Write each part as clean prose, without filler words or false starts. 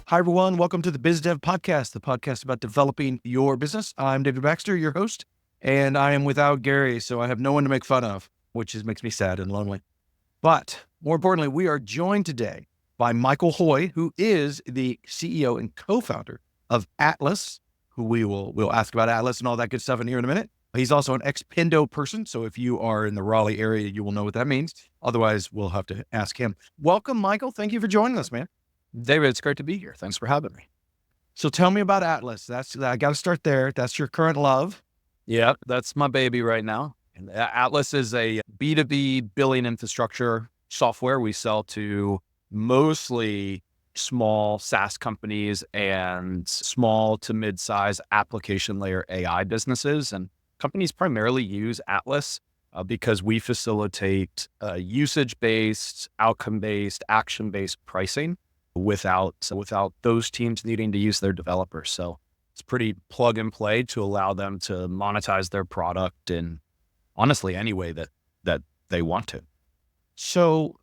Hi, everyone. Welcome to the Biz Dev Podcast, the podcast about developing your business. I'm David Baxter, your host, and I am without Gary, so I have no one to make fun of, which makes me sad and lonely. But more importantly, we are joined today by Michael Hoy, who is the CEO and co-founder of Atlas, who we'll ask about Atlas and all that good stuff in here in a minute. He's also an ex-Pendo person, so if you are in the Raleigh area, you will know what that means. Otherwise, we'll have to ask him. Welcome, Michael. Thank you for joining us, man. David, it's great to be here. Thanks for having me. So tell me about Atlas. I got to start there. That's your current love. Yeah, that's my baby right now. And Atlas is a B2B billing infrastructure software. We sell to mostly small SaaS companies and small to mid-size application layer AI businesses. And companies primarily use Atlas because we facilitate usage-based, outcome-based, action-based pricing without those teams needing to use their developers. So it's pretty plug and play to allow them to monetize their product in honestly any way that they want to. So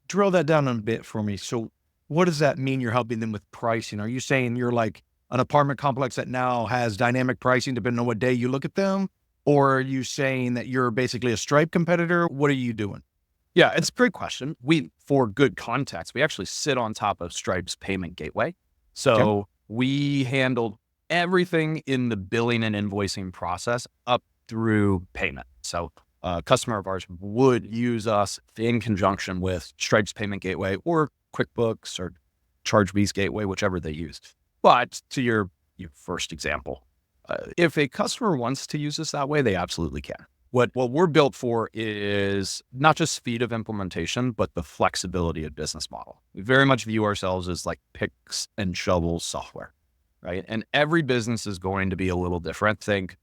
drill that down a bit for me. So what does that mean? You're helping them with pricing? Are you saying you're like an apartment complex that now has dynamic pricing depending on what day you look at them? Or are you saying that you're basically a Stripe competitor? What are you doing? Yeah, it's a great question. For good context, we actually sit on top of Stripe's payment gateway. So we handled everything in the billing and invoicing process up through payment. So a customer of ours would use us in conjunction with Stripe's payment gateway or QuickBooks or ChargeBee's gateway, whichever they use. But to your first example, if a customer wants to use us that way, they absolutely can. What we're built for is not just speed of implementation, but the flexibility of business model. We very much view ourselves as like picks and shovels software, right? And every business is going to be a little different. Think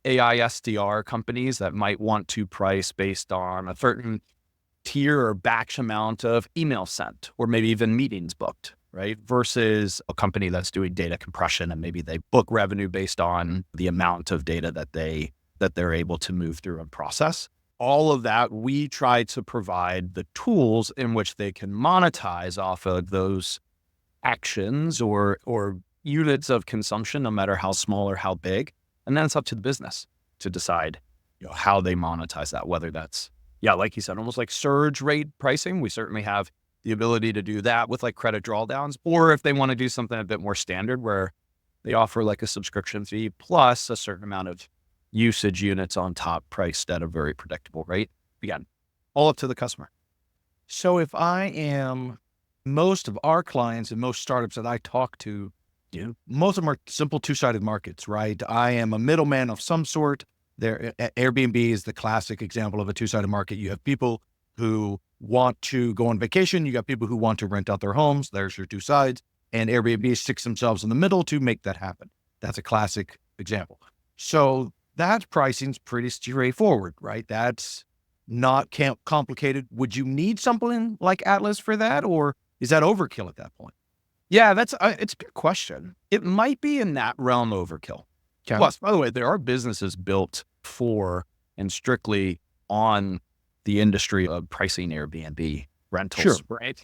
AI SDR companies that might want to price based on a certain tier or batch amount of email sent, or maybe even meetings booked, right? Versus a company that's doing data compression and maybe they book revenue based on the amount of data that they're able to move through and process. All of that, we try to provide the tools in which they can monetize off of those actions or units of consumption, no matter how small or how big. And then it's up to the business to decide, how they monetize that, whether that's, like you said, almost like surge rate pricing. We certainly have the ability to do that with like credit drawdowns, or if they want to do something a bit more standard where they offer like a subscription fee plus a certain amount of usage units on top, priced at a very predictable rate. Again, all up to the customer. So if I am, most of our clients and most startups that I talk to, most of them are simple two-sided markets, right? I am a middleman of some sort. Airbnb is the classic example of a two-sided market. You have people who want to go on vacation. You got people who want to rent out their homes. There's your two sides. And Airbnb sticks themselves in the middle to make that happen. That's a classic example. So that pricing's pretty straightforward, right? That's not complicated. Would you need something like Atlas for that, or is that overkill at that point? Yeah, it's a good question. It might be in that realm overkill. Okay. Plus, by the way, there are businesses built for and strictly on the industry of pricing Airbnb rentals, right?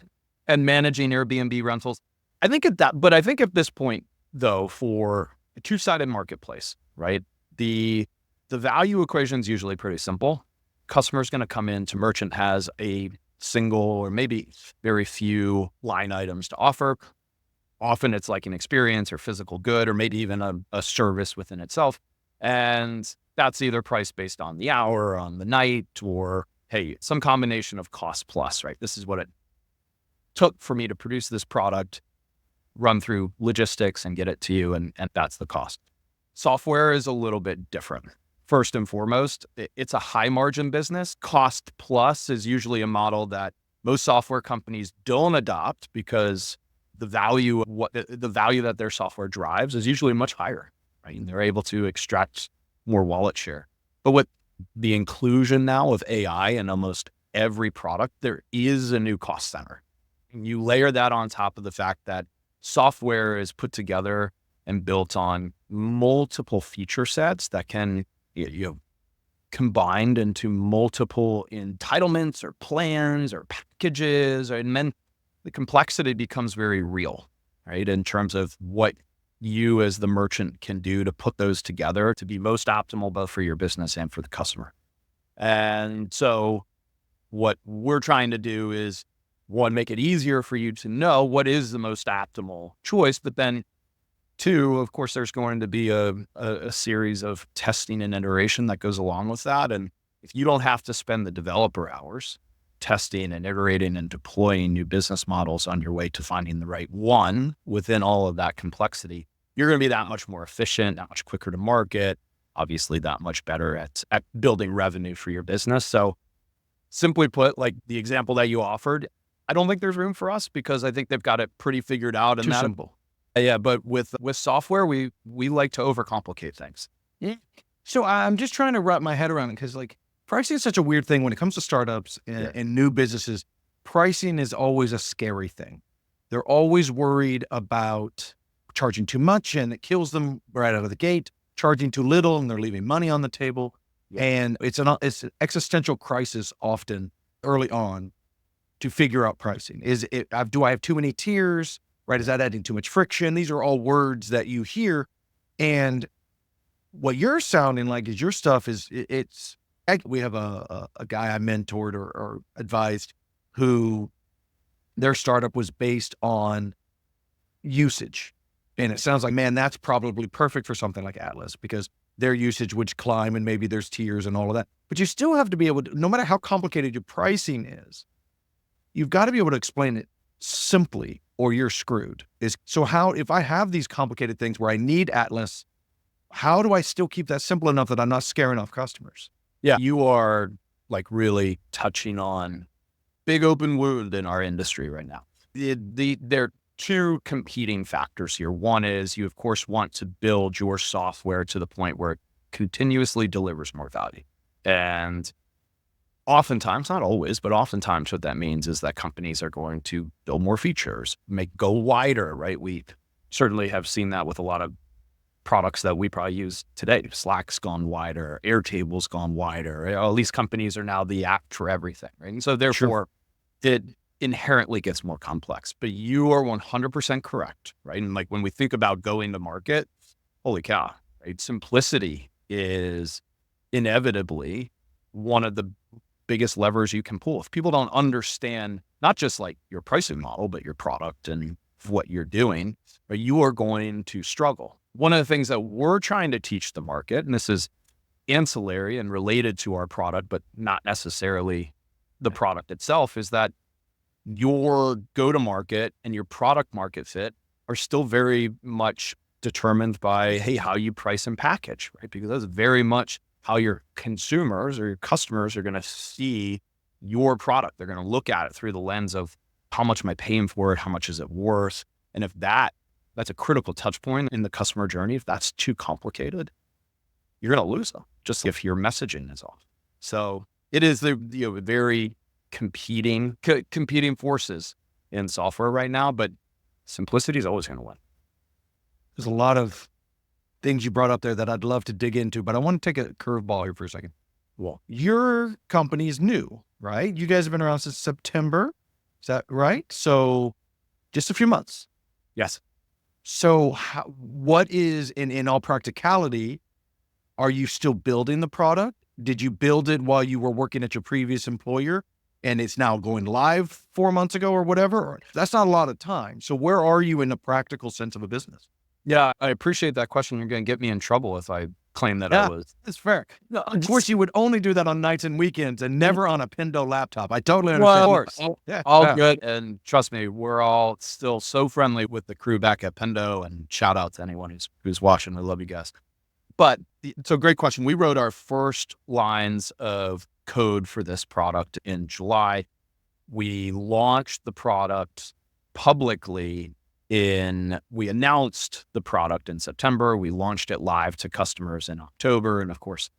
And managing Airbnb rentals. I think at this point, though, for a two-sided marketplace, right? The value equation is usually pretty simple. Customer's going to come in to merchant has a single or maybe very few line items to offer. Often it's like an experience or physical good, or maybe even a service within itself. And that's either priced based on the hour, on the night, or hey, some combination of cost plus, right? This is what it took for me to produce this product, run through logistics and get it to you. And that's the cost. Software is a little bit different. First and foremost, it's a high margin business. Cost plus is usually a model that most software companies don't adopt because the value that their software drives is usually much higher, right? And they're able to extract more wallet share. But with the inclusion now of AI in almost every product, there is a new cost center. And you layer that on top of the fact that software is put together and built on multiple feature sets that can, combined into multiple entitlements or plans or packages, and then the complexity becomes very real. right? In terms of what you as the merchant can do to put those together to be most optimal, both for your business and for the customer. And so what we're trying to do is, one, make it easier for you to know what is the most optimal choice, but then two, of course, there's going to be a series of testing and iteration that goes along with that. And if you don't have to spend the developer hours testing and iterating and deploying new business models on your way to finding the right one within all of that complexity, you're going to be that much more efficient, that much quicker to market, obviously that much better at building revenue for your business. So simply put, like the example that you offered, I don't think there's room for us because I think they've got it pretty figured out. And Too simple. yeah, but with software, we like to overcomplicate things. Yeah. So I'm just trying to wrap my head around it because like pricing is such a weird thing when it comes to startups and new businesses. Pricing is always a scary thing. They're always worried about charging too much and it kills them right out of the gate, charging too little and they're leaving money on the table. Yeah. And it's an existential crisis often early on to figure out pricing. Do I have too many tiers? Right? Is that adding too much friction? These are all words that you hear. And what you're sounding like is your stuff we have a guy I mentored or advised who their startup was based on usage. And it sounds like, man, that's probably perfect for something like Atlas because their usage would climb and maybe there's tiers and all of that. But you still have to be able to, no matter how complicated your pricing is, you've got to be able to explain it simply or you're screwed. So how, if I have these complicated things where I need Atlas, how do I still keep that simple enough that I'm not scaring off customers? Yeah, you are like really touching on big open wound in our industry right now. There are two competing factors here. One is you, of course, want to build your software to the point where it continuously delivers more value. And oftentimes, not always, but oftentimes what that means is that companies are going to build more features, go wider, right? We certainly have seen that with a lot of products that we probably use today. Slack's gone wider, Airtable's gone wider. All these companies are now the app for everything, right? And so therefore, it inherently gets more complex. But you are 100% correct, right? And like when we think about going to market, holy cow, right? Simplicity is inevitably one of the biggest levers you can pull. If people don't understand not just like your pricing model, but your product and what you're doing, right, you are going to struggle. One of the things that we're trying to teach the market, and this is ancillary and related to our product, but not necessarily the product itself, is that your go-to-market and your product market fit are still very much determined by, hey, how you price and package, right? Because that's very much how your consumers or your customers are going to see your product. They're going to look at it through the lens of how much am I paying for it? How much is it worth? And if that's a critical touch point in the customer journey, if that's too complicated, you're going to lose them, just if your messaging is off. So it is the very competing forces in software right now, but simplicity is always going to win. There's a lot of things you brought up there that I'd love to dig into, but I want to take a curveball here for a second. Well, your company is new, right? You guys have been around since September. Is that right? So just a few months. Yes. So what is, in all practicality, are you still building the product? Did you build it while you were working at your previous employer and it's now going live 4 months ago or whatever? Or, that's not a lot of time. So where are you in the practical sense of a business? Yeah, I appreciate that question. You're going to get me in trouble if I claim that I was. That's fair. No, of course, you would only do that on nights and weekends and never on a Pindo laptop. I totally understand. Well, of course. All good. And trust me, we're all still so friendly with the crew back at Pindo, and shout out to anyone who's watching. I love you guys. But so great question. We wrote our first lines of code for this product in July. We launched the product publicly we announced the product in September. We launched it live to customers in October. And of course,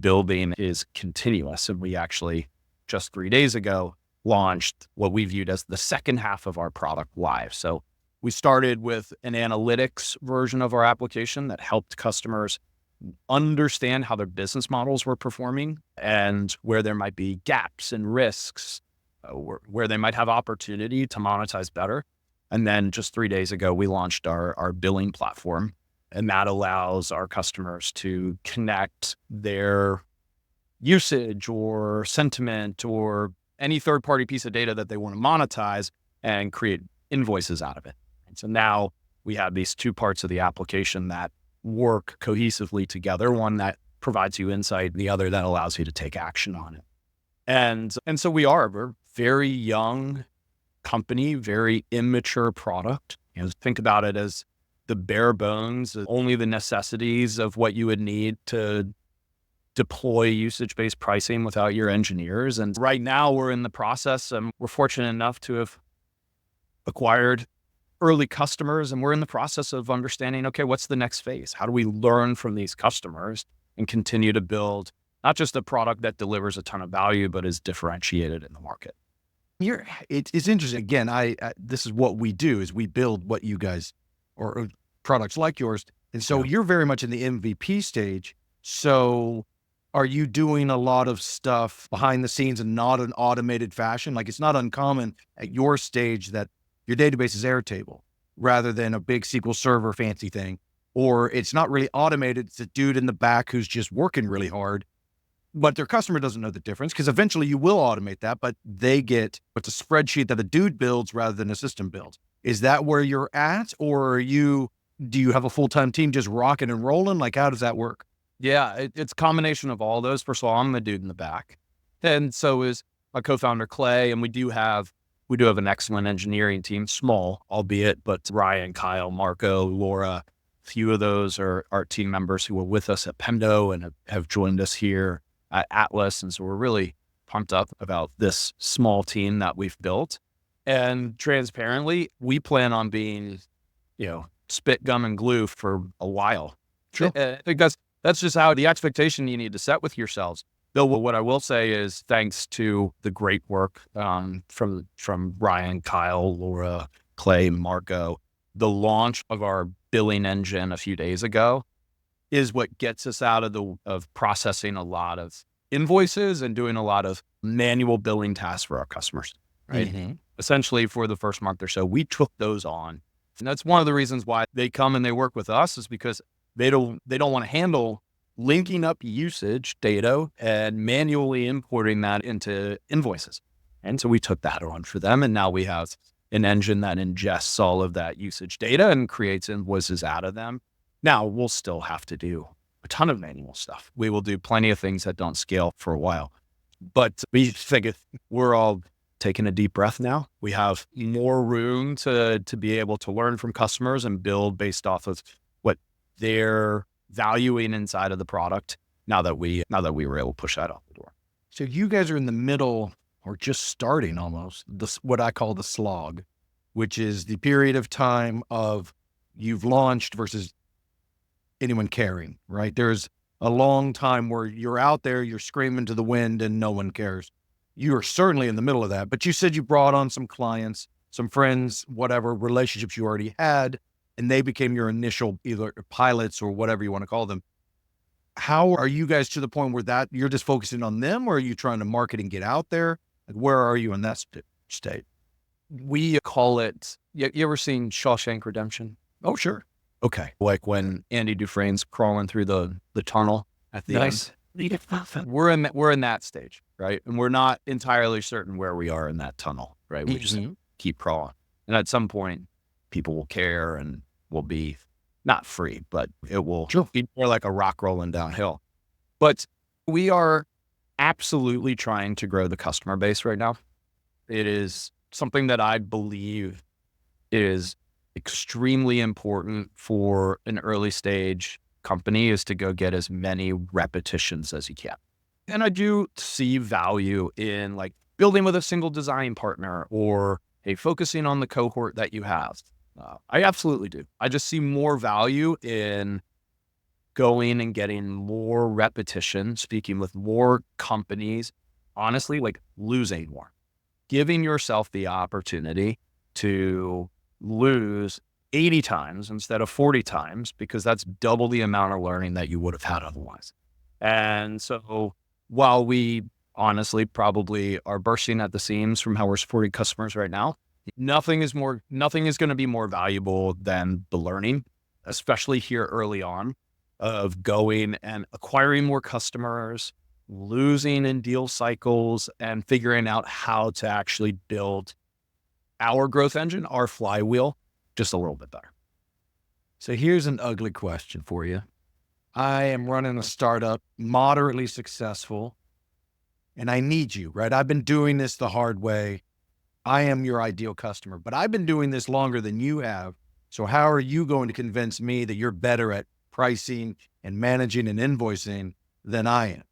building is continuous. And we actually just 3 days ago launched what we viewed as the second half of our product live. So we started with an analytics version of our application that helped customers understand how their business models were performing and where there might be gaps and risks, where they might have opportunity to monetize better. And then just 3 days ago, we launched our billing platform, and that allows our customers to connect their usage or sentiment or any third-party piece of data that they want to monetize and create invoices out of it. And so now we have these two parts of the application that work cohesively together, one that provides you insight, the other that allows you to take action on it. And so we're very young company, very immature product. Think about it as the bare bones, only the necessities of what you would need to deploy usage-based pricing without your engineers. And right now we're in the process, and we're fortunate enough to have acquired early customers, and we're in the process of understanding, okay, what's the next phase? How do we learn from these customers and continue to build not just a product that delivers a ton of value, but is differentiated in the market? It's interesting. Again, this is what we do, is we build what you guys, or products like yours. And so you're very much in the MVP stage. So are you doing a lot of stuff behind the scenes and not an automated fashion? Like, it's not uncommon at your stage that your database is Airtable rather than a big SQL Server fancy thing, or it's not really automated. It's a dude in the back who's just working really hard, but their customer doesn't know the difference, because eventually you will automate that, but it's a spreadsheet that a dude builds rather than a system builds. Is that where you're at? Or do you have a full-time team just rocking and rolling? Like, how does that work? Yeah, it's a combination of all those. First of all, I'm the dude in the back, and so is my co-founder Clay. And we do have an excellent engineering team, small, albeit, but Ryan, Kyle, Marco, Laura, a few of those are our team members who were with us at Pendo and have joined us here at Atlas. And so we're really pumped up about this small team that we've built. And transparently, we plan on being, spit, gum, and glue for a while. Sure. I think that's just how the expectation you need to set with yourselves. Though what I will say is, thanks to the great work from Ryan, Kyle, Laura, Clay, Marco, the launch of our billing engine a few days ago is what gets us out of processing a lot of invoices and doing a lot of manual billing tasks for our customers. Right. Mm-hmm. Essentially, for the first month or so, we took those on, and that's one of the reasons why they come and they work with us, is because they don't want to handle linking up usage data and manually importing that into invoices. And so we took that on for them. And now we have an engine that ingests all of that usage data and creates invoices out of them. Now we'll still have to do a ton of manual stuff. We will do plenty of things that don't scale for a while, but we figure we're all taking a deep breath now. We have more room to be able to learn from customers and build based off of what they're valuing inside of the product, now that we were able to push that out the door. So you guys are in the middle, or just starting almost, what I call the slog, which is the period of time of you've launched versus anyone caring, right? There's a long time where you're out there, you're screaming to the wind and no one cares. You are certainly in the middle of that, but you said you brought on some clients, some friends, whatever relationships you already had, and they became your initial either pilots or whatever you want to call them. How are you guys to the point where that you're just focusing on them, or are you trying to market and get out there? Like, where are you in that state? We call it, you ever seen Shawshank Redemption? Oh, sure. Okay. Like when Andy Dufresne's crawling through the tunnel at the end. We're in that stage, right? And we're not entirely certain where we are in that tunnel, right? We just keep crawling. And at some point, people will care and will be not free, but it will be more like a rock rolling downhill. But we are absolutely trying to grow the customer base right now. It is something that I believe is extremely important for an early stage company, is to go get as many repetitions as you can. And I do see value in like building with a single design partner, or focusing on the cohort that you have. I absolutely do. I just see more value in going and getting more repetition, speaking with more companies, honestly, like losing more, giving yourself the opportunity to lose 80 times instead of 40 times, because that's double the amount of learning that you would have had otherwise. And so while we honestly probably are bursting at the seams from how we're supporting customers right now, Nothing is going to be more valuable than the learning, especially here early on, of going and acquiring more customers, losing in deal cycles, and figuring out how to actually build our growth engine, our flywheel, just a little bit better. So here's an ugly question for you. I am running a startup, moderately successful, and I need you, right? I've been doing this the hard way. I am your ideal customer, but I've been doing this longer than you have. So how are you going to convince me that you're better at pricing and managing and invoicing than I am?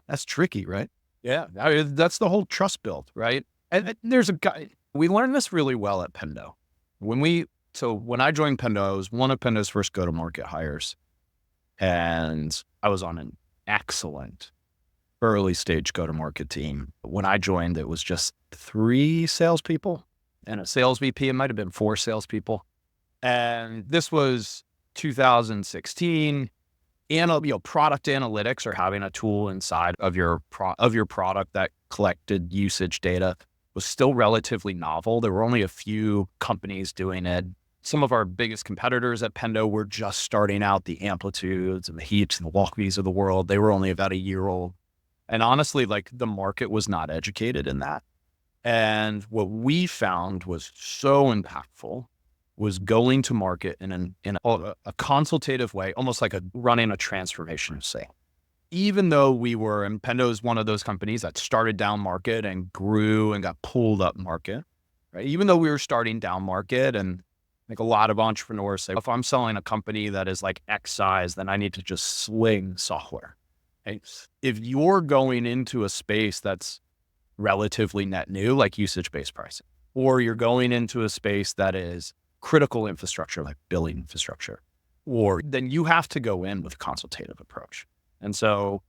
That's tricky, right? Yeah, that's the whole trust build, right? And there's a guy, we learned this really well at Pendo. When I joined Pendo, I was one of Pendo's first go-to-market hires. And I was on an excellent early stage go-to-market team. When I joined, it was just 3 salespeople and a sales VP. It might've been 4 salespeople. And this was 2016. And product analytics, or having a tool inside of your product that collected usage data, was still relatively novel. There were only a few companies doing it. Some of our biggest competitors at Pendo were just starting out, the Amplitudes and the Heaps and the Walkbees of the world. They were only about a year old. And honestly, like, the market was not educated in that. And what we found was so impactful was going to market in a consultative way, almost like running a transformation sale. Even though and Pendo is one of those companies that started down market and grew and got pulled up market, right? Even though we were starting down market, and like a lot of entrepreneurs say, if I'm selling a company that is like X size, then I need to just sling software. Okay? If you're going into a space that's relatively net new, like usage-based pricing, or you're going into a space that is critical infrastructure, like billing infrastructure, then you have to go in with a consultative approach. And so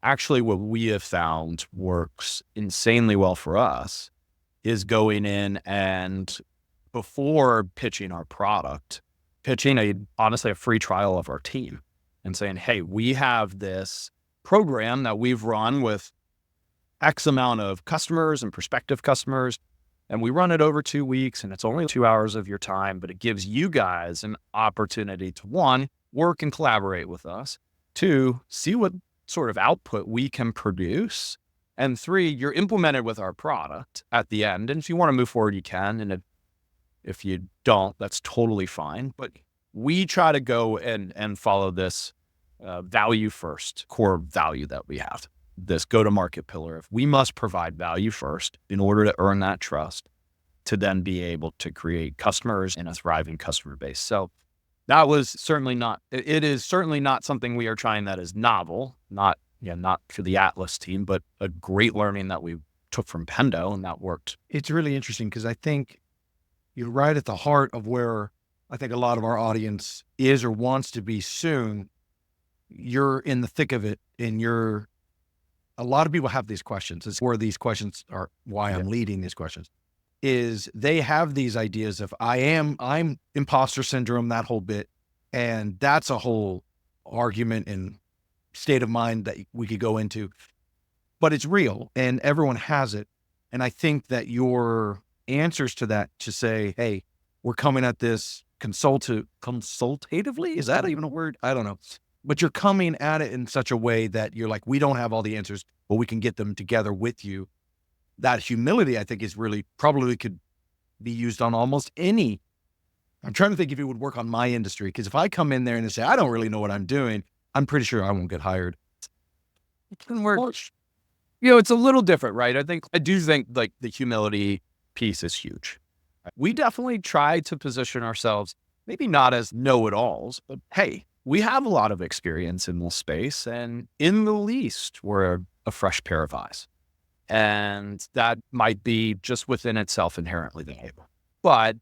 actually what we have found works insanely well for us is going in and, before pitching our product, pitching honestly a free trial of our team and saying, hey, we have this program that we've run with X amount of customers and prospective customers, and we run it over 2 weeks, and it's only 2 hours of your time, but it gives you guys an opportunity to, 1, work and collaborate with us, 2, see what sort of output we can produce, and 3, you're implemented with our product at the end. And if you want to move forward, you can. And if you don't, that's totally fine. But we try to go and follow this value first core value that we have, this go-to-market pillar of we must provide value first in order to earn that trust, to then be able to create customers and a thriving customer base. So that was certainly not, it is certainly not something we are trying that is novel, not for the Atlas team, but a great learning that we took from Pendo, and that worked. It's really interesting because I think you're right at the heart of where I think a lot of our audience is or wants to be soon. You're in the thick of it, and a lot of people have these questions. It's where these questions are, why I'm leading these questions, is they have these ideas of I'm imposter syndrome, that whole bit. And that's a whole argument and state of mind that we could go into, but it's real and everyone has it. And I think that your answers to that, to say, hey, we're coming at this consultatively, is that even a word? I don't know. But you're coming at it in such a way that you're like, we don't have all the answers, but we can get them together with you. That humility, I think, is really probably could be used on almost any. I'm trying to think if it would work on my industry, because if I come in there and say, I don't really know what I'm doing, I'm pretty sure I won't get hired. It can work. It's a little different, right? I do think like the humility piece is huge. We definitely try to position ourselves, maybe not as know-it-alls, but hey, we have a lot of experience in this space, and in the least, we're a fresh pair of eyes. And that might be just within itself inherently valuable. But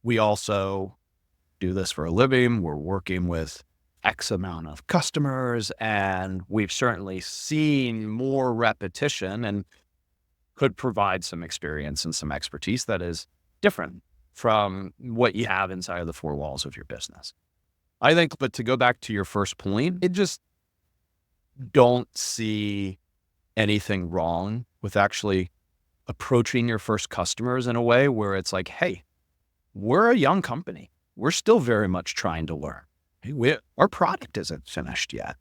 we also do this for a living. We're working with X amount of customers, and we've certainly seen more repetition and could provide some experience and some expertise that is different from what you have inside of the 4 walls of your business. I think, but to go back to your first point, it just don't see anything wrong with actually approaching your first customers in a way where it's like, hey, we're a young company. We're still very much trying to learn. Our product isn't finished yet,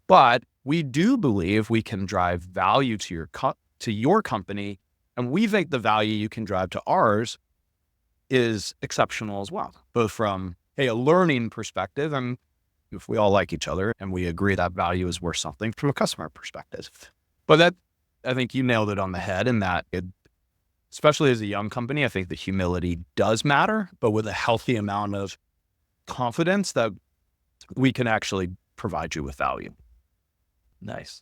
but we do believe we can drive value to your company, and we think the value you can drive to ours is exceptional as well, both from a learning perspective, and if we all like each other and we agree that value is worth something from a customer perspective. But that, I think you nailed it on the head in that especially as a young company, I think the humility does matter, but with a healthy amount of confidence that we can actually provide you with value. Nice.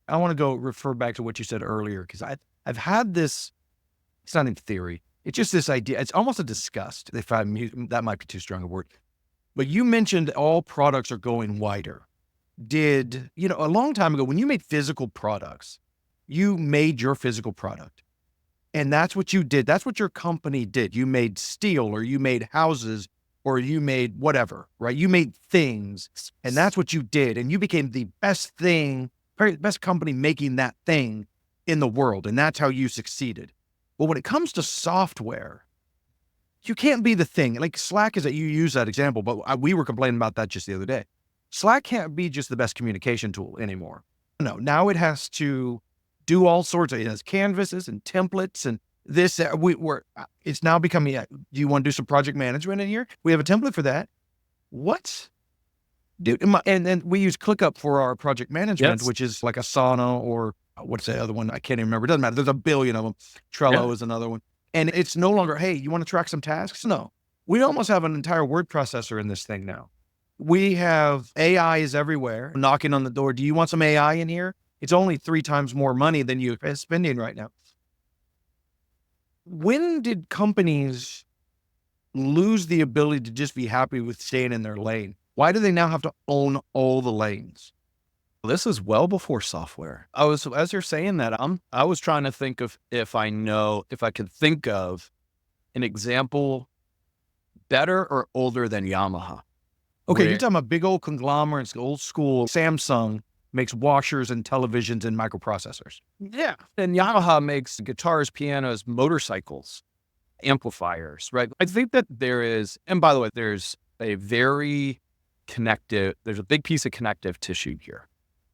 I want to go refer back to what you said earlier, because I've had this, it's not in theory, it's just this idea, it's almost a disgust, that might be too strong a word. But you mentioned all products are going wider. A long time ago, when you made physical products, you made your physical product. And that's what you did. That's what your company did. You made steel, or you made houses, or you made whatever, right? You made things, and that's what you did. And you became the best company making that thing in the world. And that's how you succeeded. But when it comes to software, you can't be the thing. Like Slack you use that example, but we were complaining about that just the other day. Slack can't be just the best communication tool anymore. No, now it has to do all sorts of, it has canvases and templates and this, it's now becoming, do you want to do some project management in here? We have a template for that. What? Dude, and then we use ClickUp for our project management, Yes. which is like Asana, or what's the other one? I can't even remember. It doesn't matter. There's a billion of them. Trello is another one. And it's no longer, hey, you want to track some tasks? No. We almost have an entire word processor in this thing now. We have AI is everywhere, knocking on the door. Do you want some AI in here? It's only 3 times more money than you're spending right now. When did companies lose the ability to just be happy with staying in their lane? Why do they now have to own all the lanes? This is well before software. As you're saying that, I was trying to think of if I could think of an example better or older than Yamaha. Okay, you're talking about big old conglomerates, old school. Samsung makes washers and televisions and microprocessors. Yeah. And Yamaha makes guitars, pianos, motorcycles, amplifiers, right? I think that and by the way, there's a big piece of connective tissue here.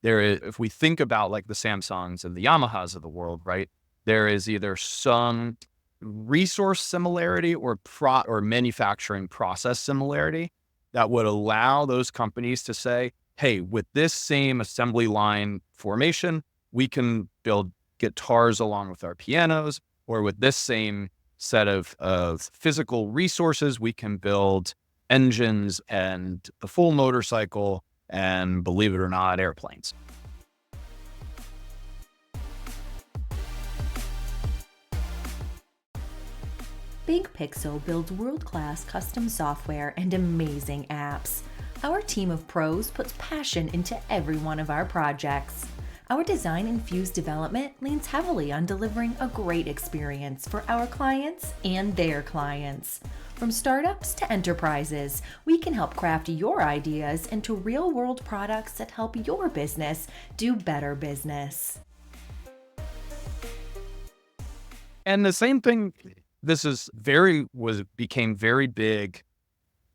If we think about like the Samsungs and the Yamahas of the world, right? There is either some resource similarity or manufacturing process similarity that would allow those companies to say, hey, with this same assembly line formation, we can build guitars along with our pianos, or with this same set of physical resources, we can build engines and the full motorcycle, and believe it or not, airplanes. Big Pixel builds world-class custom software and amazing apps. Our team of pros puts passion into every one of our projects. Our design-infused development leans heavily on delivering a great experience for our clients and their clients. From startups to enterprises, we can help craft your ideas into real-world products that help your business do better business. And the same thing, became very big.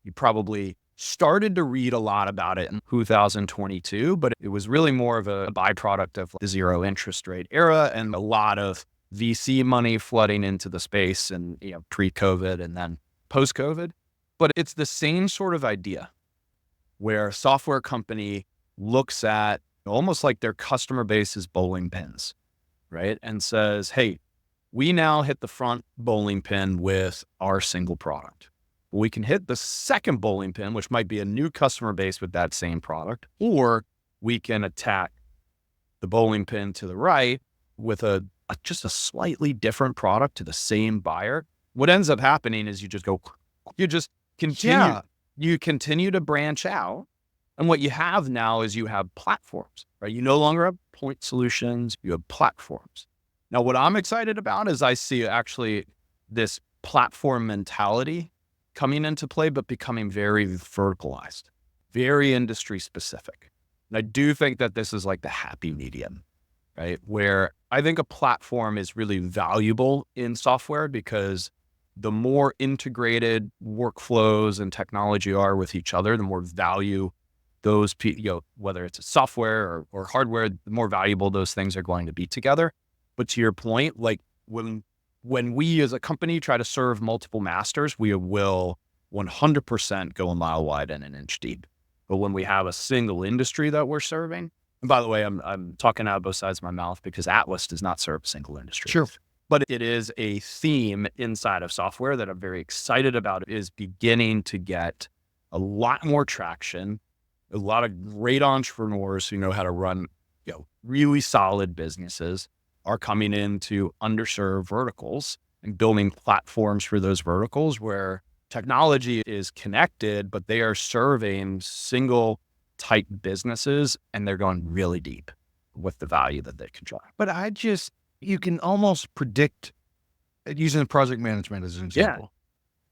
You probably started to read a lot about it in 2022, but it was really more of a byproduct of the zero interest rate era and a lot of VC money flooding into the space, and pre-COVID and then post-COVID. But it's the same sort of idea where a software company looks at almost like their customer base is bowling pins, right? And says, hey, we now hit the front bowling pin with our single product. We can hit the second bowling pin, which might be a new customer base with that same product, or we can attack the bowling pin to the right with just a slightly different product to the same buyer. What ends up happening is you continue to branch out. And what you have now is you have platforms, right? You no longer have point solutions, you have platforms. Now, what I'm excited about is I see actually this platform mentality coming into play, but becoming very verticalized, very industry specific. And I do think that this is like the happy medium, right? Where I think a platform is really valuable in software because the more integrated workflows and technology are with each other, the more value those, whether it's a software or hardware, the more valuable those things are going to be together. But to your point, like when we as a company try to serve multiple masters, we will 100% go a mile wide and an inch deep. But when we have a single industry that we're serving, and by the way, I'm talking out of both sides of my mouth because Atlas does not serve a single industry. Sure. But it is a theme inside of software that I'm very excited about, is beginning to get a lot more traction. A lot of great entrepreneurs who know how to run, really solid businesses are coming into underserved verticals and building platforms for those verticals where technology is connected, but they are serving single type businesses and they're going really deep with the value that they can drive. But you can almost predict, using project management as an example.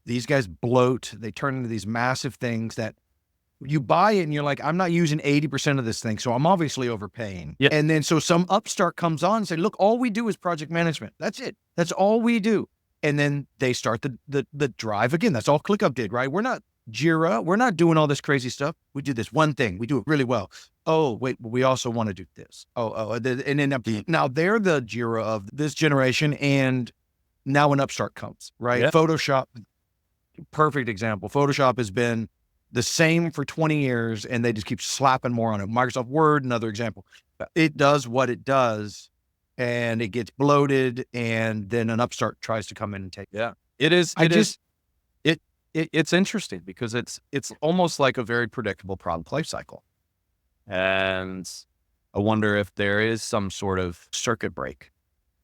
These guys bloat, they turn into these massive things that you buy it and you're like, I'm not using 80% of this thing, so I'm obviously overpaying. Yeah. And then so some upstart comes on and say, look, all we do is project management. That's it. That's all we do. And then they start the drive again. That's all ClickUp did, right? We're not Jira. We're not doing all this crazy stuff. We do this one thing. We do it really well. Oh, wait, we also want to do this. And then now they're the Jira of this generation. And now an upstart comes, right? Yeah. Photoshop, perfect example. Photoshop has been the same for 20 years and they just keep slapping more on it. Microsoft Word, another example. It does what it does and it gets bloated and then an upstart tries to come in and take it. Yeah, it is. It's interesting because it's almost like a very predictable product life cycle. And I wonder if there is some sort of circuit break,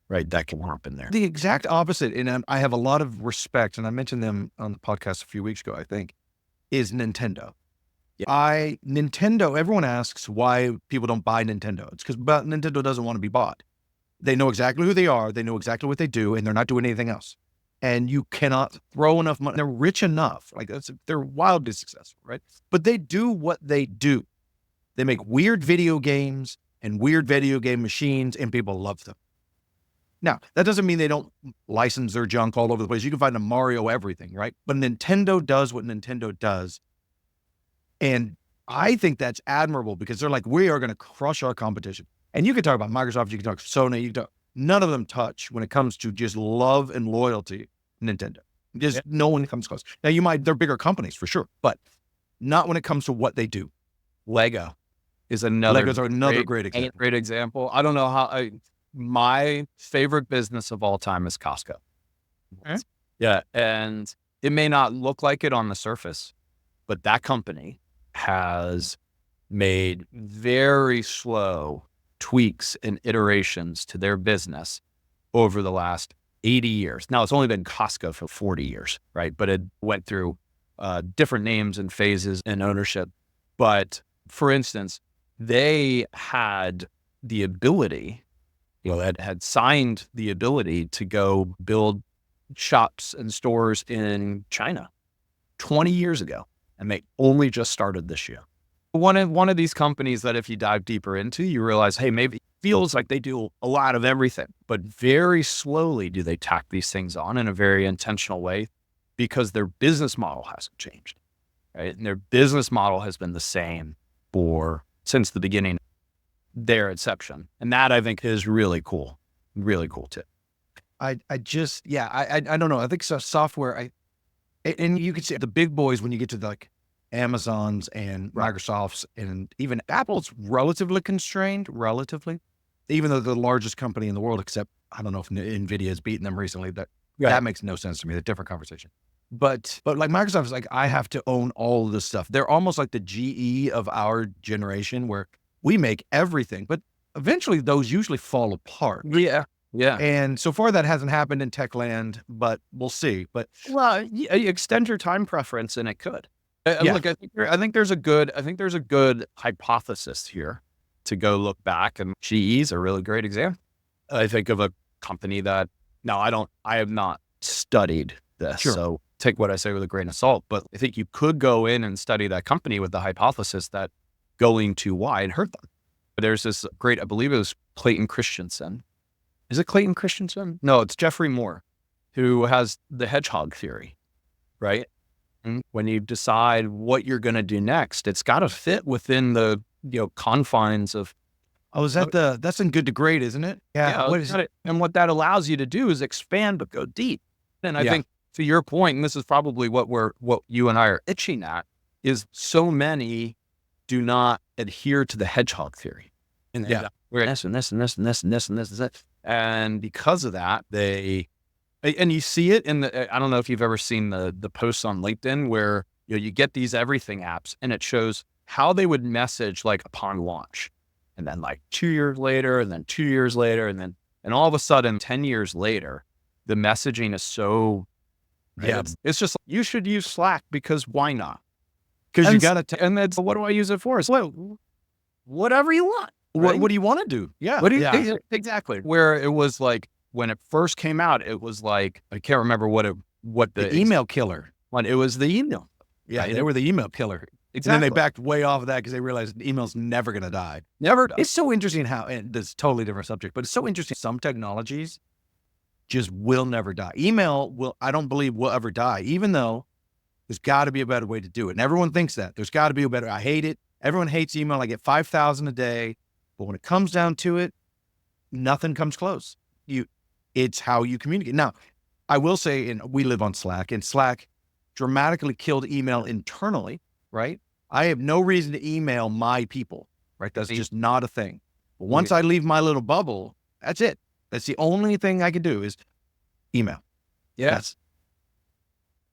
right, that can happen there. The exact opposite. And I have a lot of respect, and I mentioned them on the podcast a few weeks ago, I think, is Nintendo. Yeah. Nintendo, everyone asks why people don't buy Nintendo. It's because Nintendo doesn't want to be bought. They know exactly who they are. They know exactly what they do, and they're not doing anything else. And you cannot throw enough money. They're rich enough. They're wildly successful, right? But they do what they do. They make weird video games and weird video game machines, and people love them. Now, that doesn't mean they don't license their junk all over the place. You can find a Mario everything, right? But Nintendo does what Nintendo does. And I think that's admirable because they're like, we are going to crush our competition. And you can talk about Microsoft, you can talk Sony, none of them touch when it comes to just love and loyalty, Nintendo. No one comes close. Now they're bigger companies for sure, but not when it comes to what they do. Legos are another great example. Great example. I don't know my favorite business of all time is Costco. Okay. Yeah. And it may not look like it on the surface, but that company has made very slow tweaks and iterations to their business over the last 80 years. Now, it's only been Costco for 40 years, right? But it went through different names and phases and ownership. But for instance, they had the ability, had signed the ability to go build shops and stores in China 20 years ago. And they only just started this year. One of these companies that if you dive deeper into, you realize, hey, maybe it feels like they do a lot of everything, but very slowly do they tack these things on in a very intentional way because their business model hasn't changed, right? And their business model has been the same since the beginning, their inception. And that I think is really cool too. I don't know. I think software, and you can see the big boys when you get to the Amazons and Microsofts and even Apple's relatively constrained, even though they're the largest company in the world, except I don't know if NVIDIA has beaten them recently. That makes no sense to me. That's a different conversation. But like Microsoft is like, I have to own all of this stuff. They're almost like the GE of our generation where we make everything, but eventually those usually fall apart. Yeah. Yeah. And so far that hasn't happened in tech land, but we'll see. But you extend your time preference and it could. Look, I think there's a good hypothesis here to go look back, and GE is a really great example. I think of a company that I have not studied this, so take what I say with a grain of salt. But I think you could go in and study that company with the hypothesis that going too wide hurt them. There's this great, I believe it was Clayton Christensen, is it Clayton Christensen? No, it's Jeffrey Moore, who has the hedgehog theory, right? And when you decide what you're going to do next, it's got to fit within the, confines of, Oh, is that that's in Good to Great, isn't it? Yeah. What is it? and what that allows you to do is expand, but go deep. And I Yeah. think to your point, and this is probably what you and I are itching at, is so many do not adhere to the hedgehog theory. And we're this and this and this and this and this and this and this. And because of that, and you see it in I don't know if you've ever seen the posts on LinkedIn where, you get these everything apps and it shows how they would message like upon launch. And then like 2 years later, and then 2 years later, and all of a sudden, 10 years later, the messaging is so, Yeah. it's just, you should use Slack because why not? Because you got to, And that's, what do I use it for? It's whatever you want. Right? what do you want to do? Yeah. What do you, yeah. exactly. Where it was like, when it first came out, it was like, I can't remember what The email killer. when it was the email. Yeah. Right? They were the email killer. Exactly. And then they backed way off of that because they realized email's never going to die. Never does. It's so interesting how, and this is a totally different subject, but it's so interesting. Some technologies just will never die. Email I don't believe will ever die, even though there's got to be a better way to do it. And everyone thinks that. There's got to be a better, I hate it. Everyone hates email. I get 5,000 a day. But when it comes down to it, nothing comes close. It's how you communicate. Now, I will say, and we live on Slack, and Slack dramatically killed email internally, right? I have no reason to email my people, right? That's just not a thing. But once I leave my little bubble, that's it. That's the only thing I can do is email. Yes.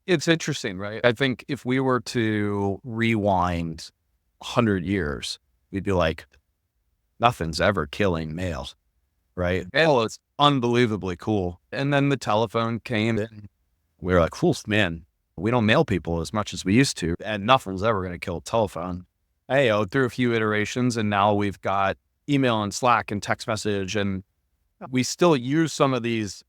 It's interesting, right? I think if we were to rewind 100 years, we'd be like, nothing's ever killing mail, right? And it's unbelievably cool. And then the telephone came and we were like, man, we don't mail people as much as we used to, and nothing's ever going to kill a telephone. Through a few iterations, and now we've got email and Slack and text message, and we still use some of these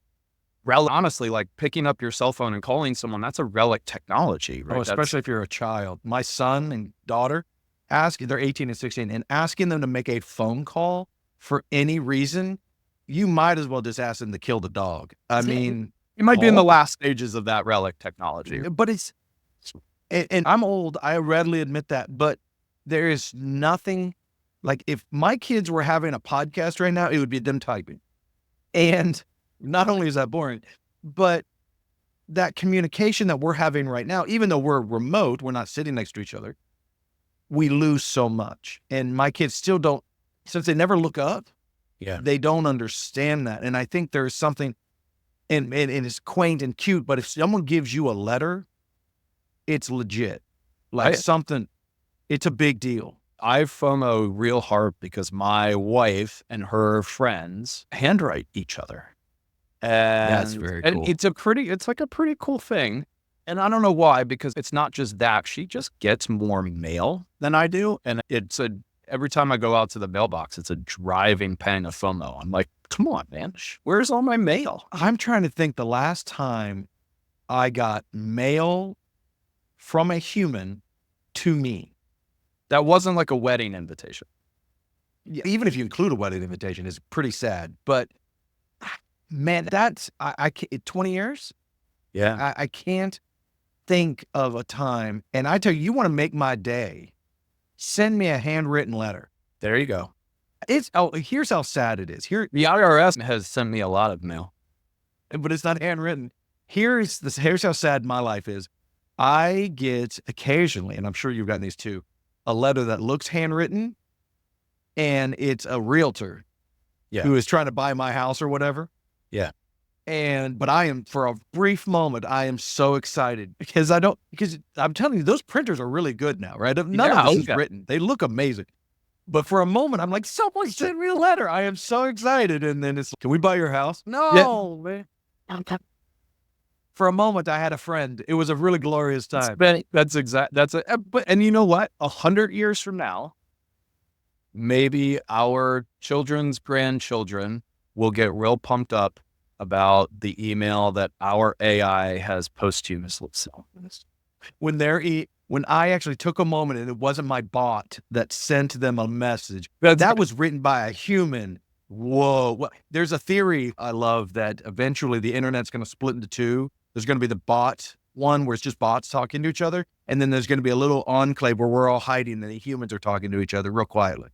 honestly, like picking up your cell phone and calling someone, that's a relic technology, right? Oh, especially if you're a child. My son and daughter, they're 18 and 16, and asking them to make a phone call for any reason, you might as well just ask them to kill the dog. I mean, it might be in the last stages of that relic technology. But and I'm old, I readily admit that, but there is nothing, like if my kids were having a podcast right now, it would be them typing. And not only is that boring, but that communication that we're having right now, even though we're remote, we're not sitting next to each other, we lose so much. And my kids still don't, since they never look up, they don't understand that. And I think there's something, and it's quaint and cute, but if someone gives you a letter, it's legit. Like something, it's a big deal. I FOMO real hard because my wife and her friends handwrite each other. And that's very cool. And it's like a pretty cool thing. And I don't know why, because it's not just that. She just gets more mail than I do. And every time I go out to the mailbox, it's a driving pang of FOMO. I'm like, come on, man, where's all my mail? I'm trying to think the last time I got mail from a human to me. That wasn't like a wedding invitation. Yeah, even if you include a wedding invitation, it's pretty sad. But man, that's, I 20 years? Yeah. I can't think of a time. And I tell you, you want to make my day, send me a handwritten letter. There you go. Here's how sad it is. The IRS has sent me a lot of mail, but it's not handwritten. Here's how sad my life is. I get occasionally, and I'm sure you've gotten these too, a letter that looks handwritten, and it's a realtor who is trying to buy my house or whatever. Yeah. But I am, for a brief moment, I am so excited because I'm telling you, those printers are really good now, right? None of this is written. They look amazing. But for a moment, I'm like, someone sent me a letter. I am so excited. And then it's, can we buy your house? No, man. For a moment, I had a friend. It was a really glorious time. And you know what? 100 years from now, maybe our children's grandchildren will get real pumped up about the email that our AI has posthumously sent. When I actually took a moment and it wasn't my bot that sent them a message, that was written by a human Whoa. Well, there's a theory I love that eventually the internet's going to split into two. There's going to be the bot one where it's just bots talking to each other. And then there's going to be a little enclave where we're all hiding and the humans are talking to each other real quietly.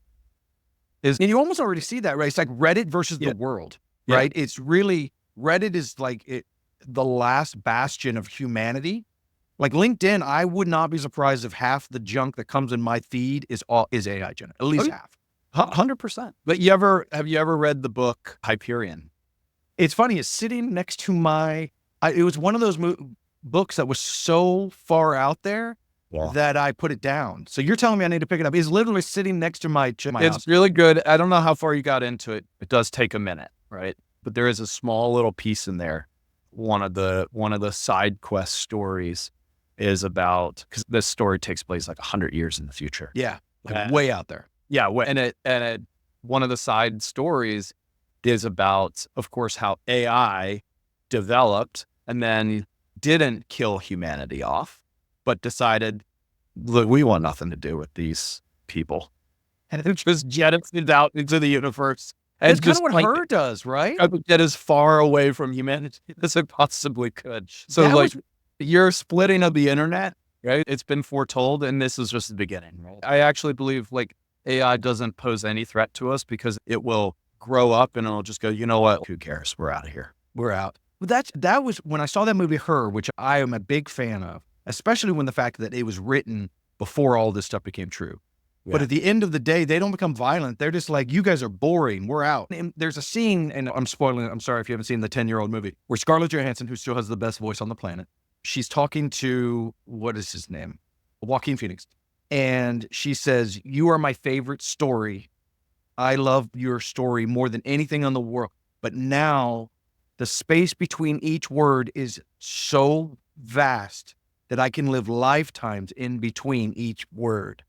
And you almost already see that, right? It's like Reddit versus the world, right? It's really, Reddit is like the last bastion of humanity. Like LinkedIn, I would not be surprised if half the junk that comes in my feed is AI generated, at least half. 100%. But have you ever read the book Hyperion? It's funny. It's sitting next to it was one of those books that was so far out there that I put it down. So you're telling me I need to pick it up. It's literally sitting next to my It's house. really good. I don't know how far you got into it. It does take a minute, right? But there is a small little piece in there. One of the side quest stories is about, because this story takes place like 100 years in the future. Yeah, like way out there. Yeah, and one of the side stories is about, of course, how AI developed and then didn't kill humanity off, but decided, look, we want nothing to do with these people, and it just jettisoned out into the universe. And it's kind of what her does, right? Get as far away from humanity as it possibly could. So your splitting of the internet, right? It's been foretold, and this is just the beginning, right? I actually believe AI doesn't pose any threat to us because it will grow up and it'll just go, you know what? Who cares? We're out of here. We're out. But that was when I saw that movie, Her, which I am a big fan of, especially when the fact that it was written before all this stuff became true. Yeah. But at the end of the day, they don't become violent. They're just like, you guys are boring. We're out. And there's a scene, and I'm spoiling it. I'm sorry if you haven't seen the 10-year-old movie, where Scarlett Johansson, who still has the best voice on the planet, she's talking to, what is his name? Joaquin Phoenix. And she says, you are my favorite story. I love your story more than anything in the world. But now the space between each word is so vast that I can live lifetimes in between each word.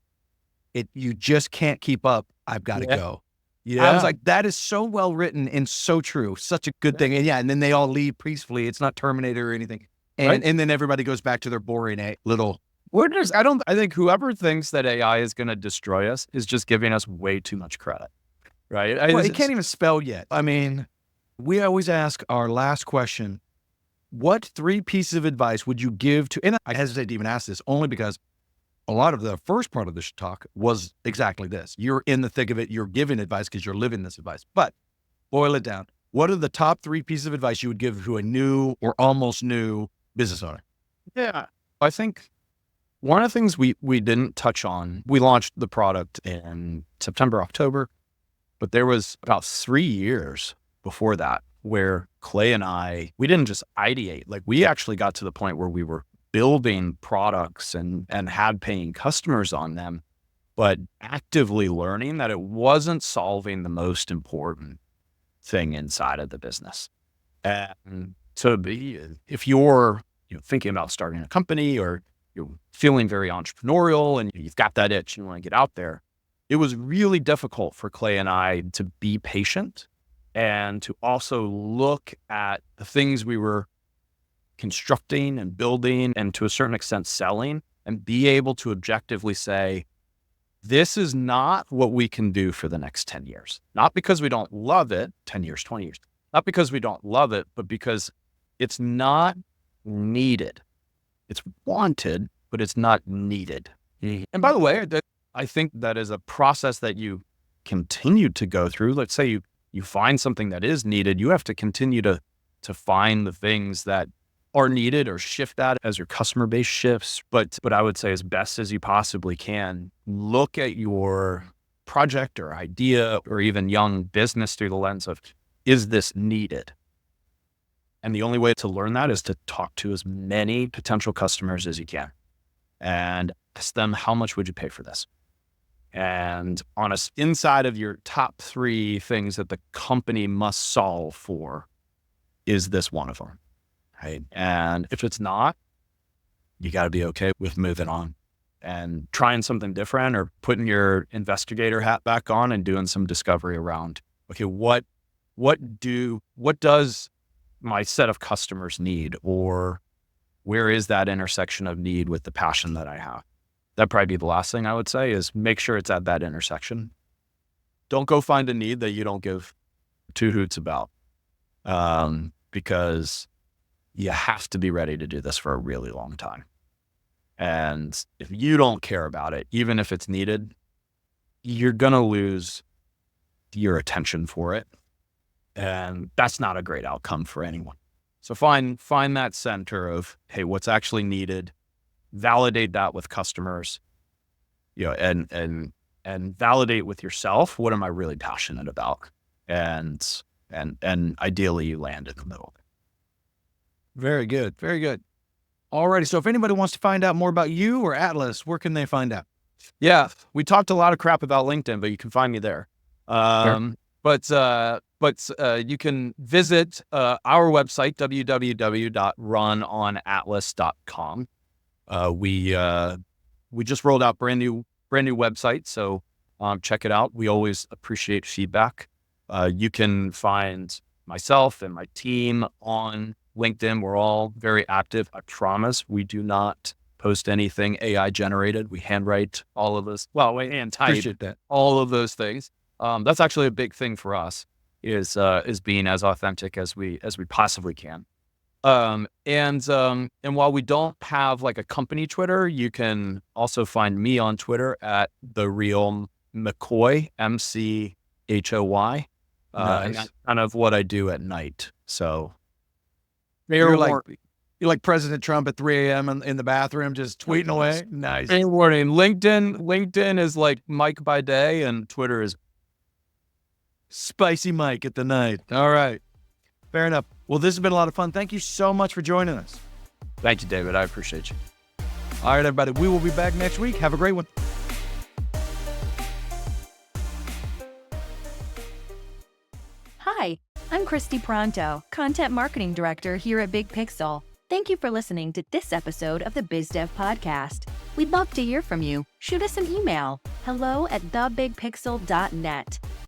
You just can't keep up. I've got to go. Yeah. I was like, that is so well written and so true. Such a good thing. And then they all leave peacefully. It's not Terminator or anything. And then everybody goes back to their boring little. I think whoever thinks that AI is going to destroy us is just giving us way too much credit, right? It can't even spell yet. I mean, we always ask our last question, what 3 pieces of advice would you give to, and I hesitate to even ask this only because a lot of the first part of this talk was exactly this. You're in the thick of it. You're giving advice because you're living this advice. But boil it down. What are the top 3 pieces of advice you would give to a new or almost new business owner? Yeah, I think one of the things we didn't touch on, we launched the product in September, October, but there was about 3 years before that where Clay and I, we didn't just ideate. Like, we actually got to the point where we were building products and had paying customers on them, but actively learning that it wasn't solving the most important thing inside of the business. And so if you're thinking about starting a company, or you're feeling very entrepreneurial and you've got that itch and you want to get out there, it was really difficult for Clay and I to be patient and to also look at the things we were constructing and building and to a certain extent selling, and be able to objectively say, this is not what we can do for the next 10 years. Not because we don't love it, 10 years, 20 years, not because we don't love it, but because it's not needed. It's wanted, but it's not needed. Mm-hmm. And by the way, I think that is a process that you continue to go through. Let's say you find something that is needed, you have to continue to find the things that are needed or shift that as your customer base shifts. But I would say, as best as you possibly can, look at your project or idea or even young business through the lens of, is this needed? And the only way to learn that is to talk to as many potential customers as you can and ask them, how much would you pay for this? And inside of your top 3 things that the company must solve for, is this one of them? Right. And if it's not, you got to be okay with moving on and trying something different, or putting your investigator hat back on and doing some discovery around, okay, what does my set of customers need, or where is that intersection of need with the passion that I have? That'd probably be the last thing I would say, is make sure it's at that intersection. Don't go find a need that you don't give two hoots about, because you have to be ready to do this for a really long time. And if you don't care about it, even if it's needed, you're going to lose your attention for it. And that's not a great outcome for anyone. So find that center of, hey, what's actually needed, validate that with customers, and validate with yourself. What am I really passionate about? And ideally you land in the middle. Very good. Very good. Alrighty. So if anybody wants to find out more about you or Atlas, where can they find out? Yeah, we talked a lot of crap about LinkedIn, but you can find me there. Sure. But you can visit our website, www.runonatlas.com. We just rolled out brand new website, so check it out. We always appreciate feedback. You can find myself and my team on LinkedIn. We're all very active. I promise we do not post anything AI generated. We handwrite all of this. Well, we hand type. Appreciate that. All of those things. That's actually a big thing for us, is being as authentic as we possibly can. And while we don't have like a company Twitter, you can also find me on Twitter at The Real McCoy, MCHOY. Nice. And that's kind of what I do at night. So You're like President Trump at 3 a.m. in the bathroom, just tweeting away. Nice. Any warning. LinkedIn is like Mike by day, and Twitter is Spicy Mike at the night. All right. Fair enough. Well, this has been a lot of fun. Thank you so much for joining us. Thank you, David. I appreciate you. All right, everybody. We will be back next week. Have a great one. Hi, I'm Christy Pronto, Content Marketing Director here at Big Pixel. Thank you for listening to this episode of the BizDev Podcast. We'd love to hear from you. Shoot us an email, hello@thebigpixel.net.